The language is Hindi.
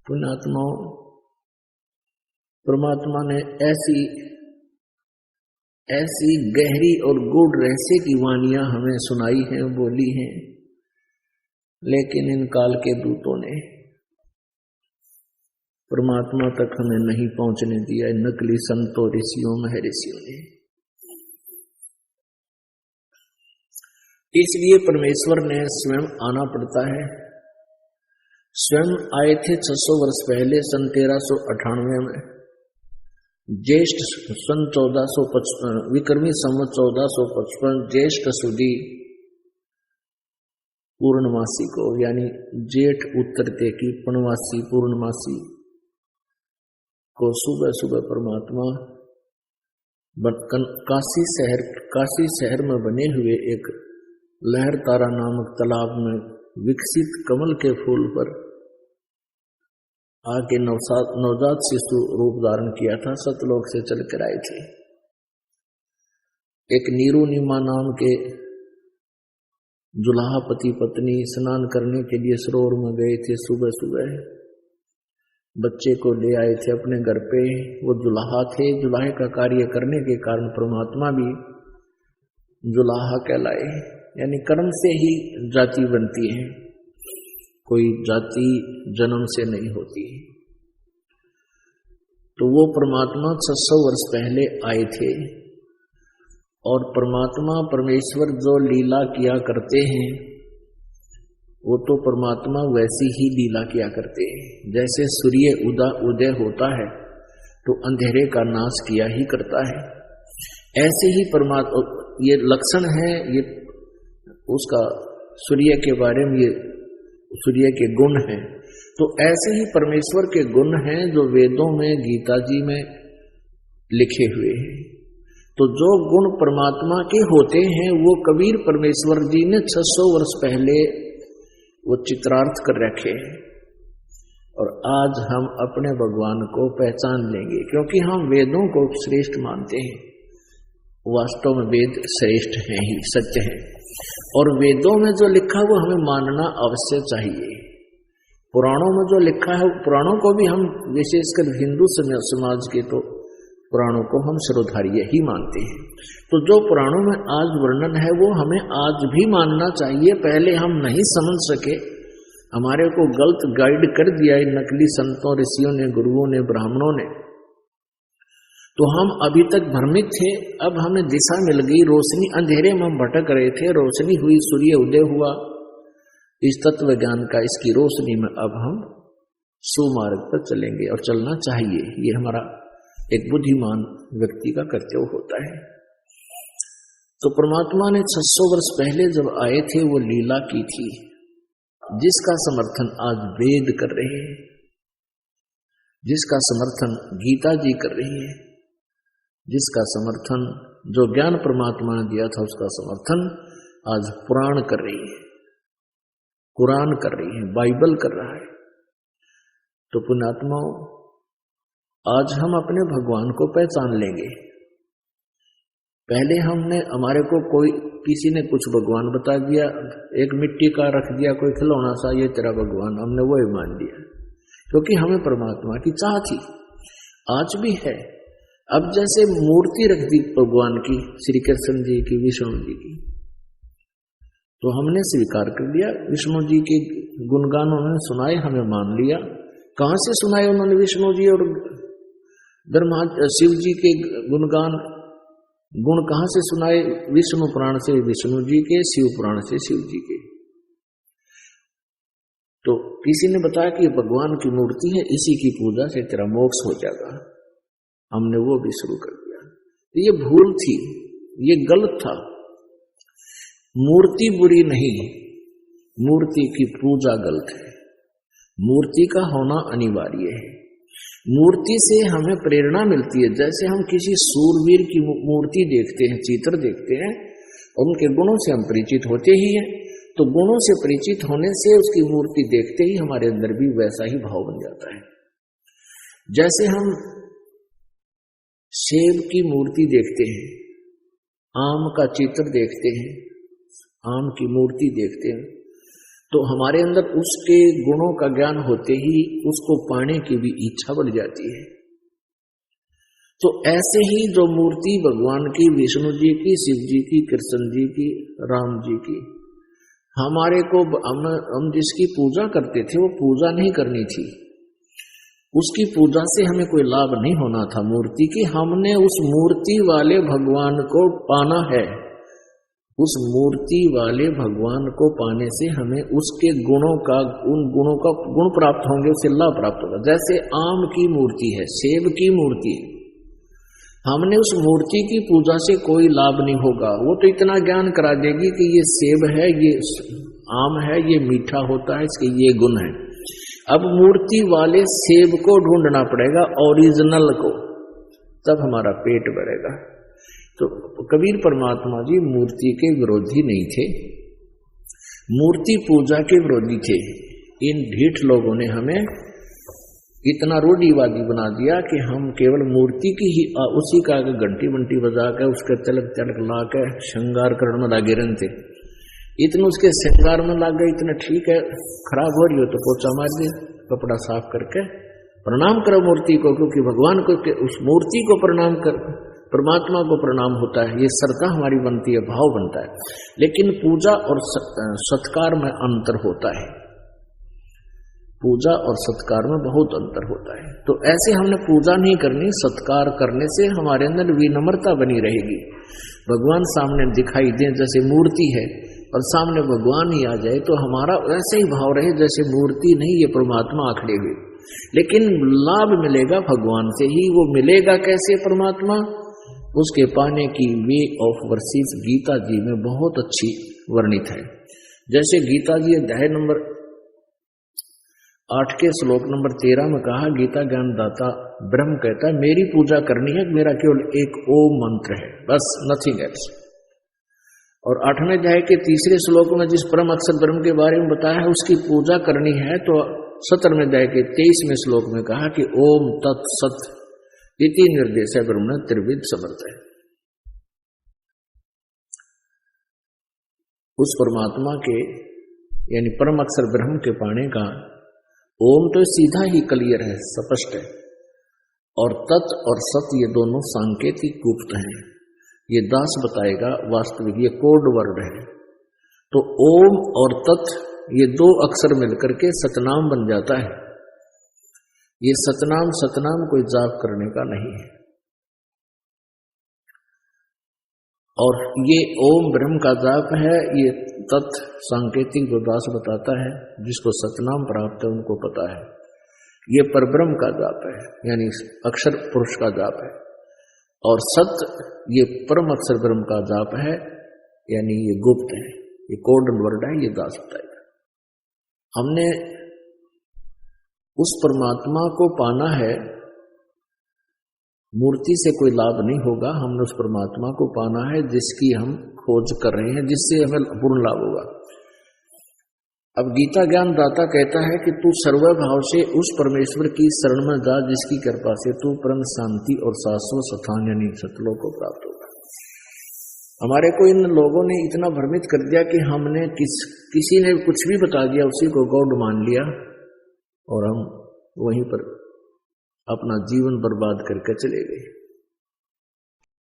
पुण्यात्माओं, परमात्मा ने ऐसी गहरी और गूढ़ रहस्य की वाणियां हमें सुनाई हैं, बोली हैं, लेकिन इन काल के दूतों ने परमात्मा तक हमें नहीं पहुंचने दिया। नकली संतों, ऋषियों, महर्षियों ने। इसलिए परमेश्वर ने स्वयं आना पड़ता है। स्वयं आए थे 600 वर्ष पहले, सन 1398 में, ज्येष्ठ सन 1455, विक्रमी संवत 1455, ज्येष्ठ सुदी पूर्णमासी को, यानी जेठ उतरते की पूर्णमासी को सुबह सुबह परमात्मा काशी शहर में बने हुए एक लहर तारा नामक तालाब में विकसित कमल के फूल पर आके नवजात शिशु रूप धारण किया था। सतलोक से चलकर आए थे। एक नीरू नीमा नाम के जुलाहा पति पत्नी स्नान करने के लिए सरोवर में गए थे। सुबह सुबह बच्चे को ले आए थे अपने घर पे। वो जुलाहा थे। जुलाहे का कार्य करने के कारण परमात्मा भी जुलाहा कहलाए। यानी कर्म से ही जाति बनती है, कोई जाति जन्म से नहीं होती। तो वो परमात्मा 600 वर्ष पहले आए थे। और परमात्मा परमेश्वर जो लीला किया करते हैं, वो तो परमात्मा वैसी ही लीला किया करते हैं। जैसे सूर्य उदय होता है तो अंधेरे का नाश किया ही करता है, ऐसे ही परमात्मा, ये लक्षण है, ये उसका सूर्य के बारे में, ये सूर्य के गुण हैं। तो ऐसे ही परमेश्वर के गुण हैं जो वेदों में, गीता जी में लिखे हुए हैं। तो जो गुण परमात्मा के होते हैं वो कबीर परमेश्वर जी ने 600 वर्ष पहले वो चित्रार्थ कर रखे हैं। और आज हम अपने भगवान को पहचान लेंगे, क्योंकि हम वेदों को श्रेष्ठ मानते हैं। वास्तव में वेद श्रेष्ठ हैं ही, सत्य है। और वेदों में जो लिखा वो हमें मानना अवश्य चाहिए। पुराणों में जो लिखा है, पुराणों को भी हम, विशेषकर हिंदू समाज के, तो पुराणों को हम शिरोधार्य ही मानते हैं। तो जो पुराणों में आज वर्णन है वो हमें आज भी मानना चाहिए। पहले हम नहीं समझ सके, हमारे को गलत गाइड कर दिया नकली संतों, ऋषियों ने, गुरुओं ने, ब्राह्मणों ने। तो हम अभी तक भ्रमित थे। अब हमें दिशा मिल गई, रोशनी। अंधेरे में हम भटक रहे थे, रोशनी हुई, सूर्य उदय हुआ इस तत्व ज्ञान का। इसकी रोशनी में अब हम सुमार्ग पर चलेंगे और चलना चाहिए। ये हमारा एक बुद्धिमान व्यक्ति का कर्तव्य होता है। तो परमात्मा ने 600 वर्ष पहले जब आए थे वो लीला की थी, जिसका समर्थन आज वेद कर रहे हैं, जिसका समर्थन गीता जी कर रही है, जिसका समर्थन जो ज्ञान परमात्मा ने दिया था उसका समर्थन आज पुराण कर रही है, कुरान कर रही है, बाइबल कर रहा है। तो पुण्यात्माओं, आज हम अपने भगवान को पहचान लेंगे। पहले हमारे को किसी ने कुछ भगवान बता दिया, एक मिट्टी का रख दिया कोई खिलौना सा, ये तेरा भगवान, हमने वो ही मान लिया, क्योंकि हमें परमात्मा की चाह थी, आज भी है। अब जैसे मूर्ति रख दी भगवान की, श्री कृष्ण जी की, विष्णु जी की, तो हमने स्वीकार कर लिया। विष्णु जी के गुणगान उन्होंने सुनाए, हमें मान लिया। कहां से सुनाए उन्होंने विष्णु जी और शिव जी के गुणगान, गुण कहां से सुनाए? विष्णु पुराण से विष्णु जी के, शिव पुराण से शिव जी के। तो किसी ने बताया कि भगवान की मूर्ति है, इसी की पूजा से तेरा मोक्ष हो जाएगा। हमने वो भी शुरू कर दिया। तो ये भूल थी, ये गलत था। मूर्ति बुरी नहीं, मूर्ति की पूजा गलत है। मूर्ति का होना अनिवार्य है। मूर्ति से हमें प्रेरणा मिलती है। जैसे हम किसी सूरवीर की मूर्ति देखते हैं, चित्र देखते हैं, और उनके गुणों से हम परिचित होते ही हैं। तो गुणों से परिचित होने से उसकी मूर्ति देखते ही हमारे अंदर भी वैसा ही भाव बन जाता है। जैसे हम सेब की मूर्ति देखते हैं, आम का चित्र देखते हैं, आम की मूर्ति देखते हैं, तो हमारे अंदर उसके गुणों का ज्ञान होते ही उसको पाने की भी इच्छा बढ़ जाती है। तो ऐसे ही जो मूर्ति भगवान की, विष्णु जी की, शिव जी की, कृष्ण जी की, राम जी की, हमारे को हम जिसकी पूजा करते थे वो पूजा नहीं करनी थी, उसकी पूजा से हमें कोई लाभ नहीं होना था मूर्ति की। हमने उस मूर्ति वाले भगवान को पाना है। उस मूर्ति वाले भगवान को पाने से हमें उसके गुणों का, उन गुणों का गुण प्राप्त होंगे, उससे लाभ प्राप्त होगा। जैसे आम की मूर्ति है, सेब की मूर्ति है, हमने उस मूर्ति की पूजा से कोई लाभ नहीं होगा। वो तो इतना ज्ञान करा देगी कि ये सेब है, ये आम है, ये मीठा होता है, इसके ये गुण है। अब मूर्ति वाले सेब को ढूंढना पड़ेगा, ओरिजिनल को, तब हमारा पेट भरेगा। तो कबीर परमात्मा जी मूर्ति के विरोधी नहीं थे, मूर्ति पूजा के विरोधी थे। इन ढीठ लोगों ने हमें इतना रूढ़िवादी बना दिया कि हम केवल मूर्ति की ही उसी का घंटी बंटी बजा कर उसके तिलक तिलक ला के श्रृंगार करने में लागे रहते। इतने उसके श्रृंगार में लाग गए, इतना ठीक है, खराब हो रही हो तो पोछा मार दे, कपड़ा साफ करके प्रणाम करो मूर्ति को, क्योंकि भगवान को, उस मूर्ति को प्रणाम कर, परमात्मा को प्रणाम होता है। ये श्रद्धा हमारी बनती है, भाव बनता है। लेकिन पूजा और सत्कार में अंतर होता है, पूजा और सत्कार में बहुत अंतर होता है। तो ऐसे हमने पूजा नहीं करनी, सत्कार करने से हमारे अंदर विनम्रता बनी रहेगी। भगवान सामने दिखाई दे, जैसे मूर्ति है और सामने भगवान ही आ जाए, तो हमारा ऐसे ही भाव रहे जैसे मूर्ति नहीं, ये परमात्मा आखड़े हुए। लेकिन लाभ मिलेगा भगवान से ही। वो मिलेगा कैसे परमात्मा, उसके पाने की वे ऑफ वर्सेस गीता जी में बहुत अच्छी वर्णित है। जैसे गीता जी अध्याय नंबर 8 के श्लोक नंबर 13 में कहा, गीता ज्ञान दाता ब्रह्म कहता है मेरी पूजा करनी है, मेरा केवल एक ओम मंत्र है, बस, नथिंग एल्स। और 8वें अध्याय के 3 श्लोक में जिस परम अक्षर ब्रह्म के बारे में बताया है उसकी पूजा करनी है, तो 17वें अध्याय के 23वें श्लोक में कहा कि ओम तत् सत इति निर्देश है ब्रह्म त्रिविध समर्थ है। उस परमात्मा के यानी परम अक्षर ब्रह्म के पाने का ओम तो सीधा ही क्लियर है, स्पष्ट है, और तत् और सत ये दोनों सांकेतिक गुप्त हैं। ये दास बताएगा, वास्तविक ये कोड वर्ड है। तो ओम और तत् ये 2 अक्षर मिलकर के सतनाम बन जाता है। ये सतनाम कोई जाप करने का नहीं है। और ये ओम ब्रह्म का जाप है, ये तत् सांकेतिक जो दास बताता है, जिसको सतनाम प्राप्त है उनको पता है। ये परब्रह्म का जाप है, यानी अक्षर पुरुष का जाप है। और सत ये परम अक्षर ब्रह्म का जाप है, यानी ये गुप्त है, ये कोड वर्ड है, ये दास बताएगा। हमने उस परमात्मा को पाना है, मूर्ति से कोई लाभ नहीं होगा। हमने उस परमात्मा को पाना है जिसकी हम खोज कर रहे हैं, जिससे हमें पूर्ण लाभ होगा। अब गीता ज्ञान दाता कहता है कि तू सर्वभाव से उस परमेश्वर की शरण में जा जिसकी कृपा से तू परम शांति और शाश्वत स्थान यानी सतलोक को प्राप्त होगा। हमारे को इन लोगों ने इतना भ्रमित कर दिया कि हमने किसी ने कुछ भी बता दिया, उसी को गॉड मान लिया और हम वहीं पर अपना जीवन बर्बाद करके चले गए।